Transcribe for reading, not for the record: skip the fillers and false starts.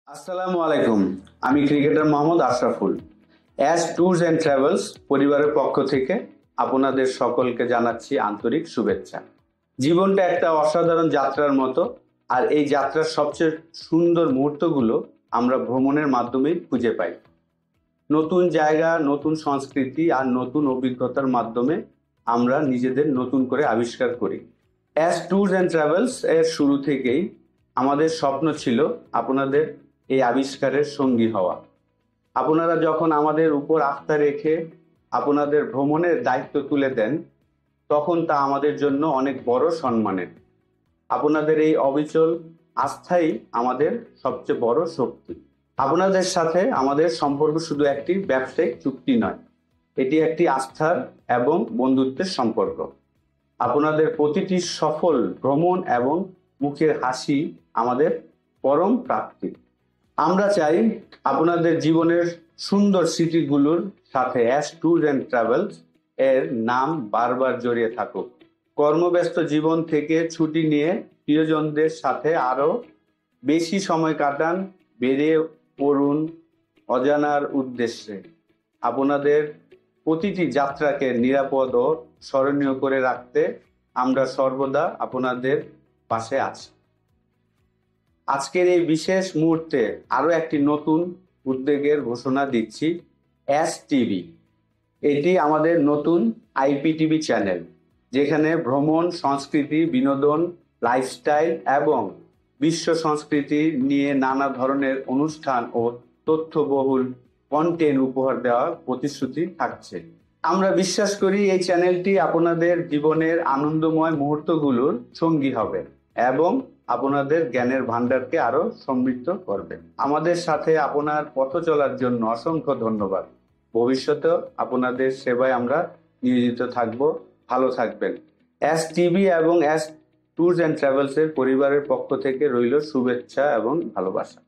আসসালামু আলাইকুম। আমি cricketer Mohammad Ashraful. As tours and travels পরিবারের পক্ষ থেকে আপনাদের সকলকে জানাচ্ছি আন্তরিক শুভেচ্ছা। জীবনটা একটা অসাধারণ যাত্রার মতো, আর এই যাত্রার সবচেয়ে সুন্দর মুহূর্তগুলো আমরা ভ্রমণের মাধ্যমেই খুঁজে পাই। নতুন জায়গা, নতুন সংস্কৃতি আর নতুন অভিজ্ঞতার মাধ্যমে আমরা নিজেদের নতুন করে আবিষ্কার করি। অ্যাজ ট্যুরস অ্যান্ড ট্রাভেলস এর শুরু থেকেই আমাদের স্বপ্ন ছিল আপনাদের এই আবিষ্কারের সঙ্গী হওয়া। আপনারা যখন আমাদের উপর আস্থা রেখে আপনাদের ভ্রমণের দায়িত্ব তুলে দেন, তখন তা আমাদের জন্য অনেক বড় সম্মানের। আপনাদের এই অবিচল আস্থাই আমাদের সবচেয়ে বড় শক্তি। আপনাদের সাথে আমাদের সম্পর্ক শুধু একটি ব্যবসায়িক চুক্তি নয়, এটি একটি আস্থার এবং বন্ধুত্বের সম্পর্ক। আপনাদের প্রতিটি সফল ভ্রমণ এবং মুখের হাসি আমাদের পরম প্রাপ্তি। আমরা চাই আপনাদের জীবনের সুন্দর স্মৃতিগুলোর সাথে অ্যাজ ট্যুরস অ্যান্ড ট্রাভেলস এর নাম বারবার জড়িয়ে থাকুক। কর্মব্যস্ত জীবন থেকে ছুটি নিয়ে প্রিয়জনদের সাথে আরো বেশি সময় কাটান, বেরিয়ে পড়ুন অজানার উদ্দেশ্যে। আপনাদের প্রতিটি যাত্রাকে নিরাপদ ও স্মরণীয় করে রাখতে আমরা সর্বদা আপনাদের পাশে আছি। আজকের এই বিশেষ মুহূর্তে আরো একটি নতুন উদ্যোগের ঘোষণা দিচ্ছি। অ্যাজ টিভি, এটি আমাদের নতুন আইপিটিভি চ্যানেল, যেখানে ভ্রমণ, সংস্কৃতি, বিনোদন, লাইফস্টাইল এবং বিশ্ব সংস্কৃতি নিয়ে নানা ধরনের অনুষ্ঠান ও তথ্যবহুল কন্টেন্ট উপহার দেওয়ার প্রতিশ্রুতি থাকছে। আমরা বিশ্বাস করি এই চ্যানেলটি আপনাদের জীবনের আনন্দময় মুহূর্তগুলোর সঙ্গী হবে এবং আপনাদের জ্ঞানের ভান্ডারকে আরো সমৃদ্ধ করবে। আমাদের সাথে আপনার পথ চলার জন্য অসংখ্য ধন্যবাদ। ভবিষ্যতেও আপনাদের সেবায় আমরা নিয়োজিত থাকব। ভালো থাকবেন। অ্যাজ টিভি এবং অ্যাজ ট্যুরস অ্যান্ড ট্রাভেলস এর পরিবারের পক্ষ থেকে রইল শুভেচ্ছা এবং ভালোবাসা।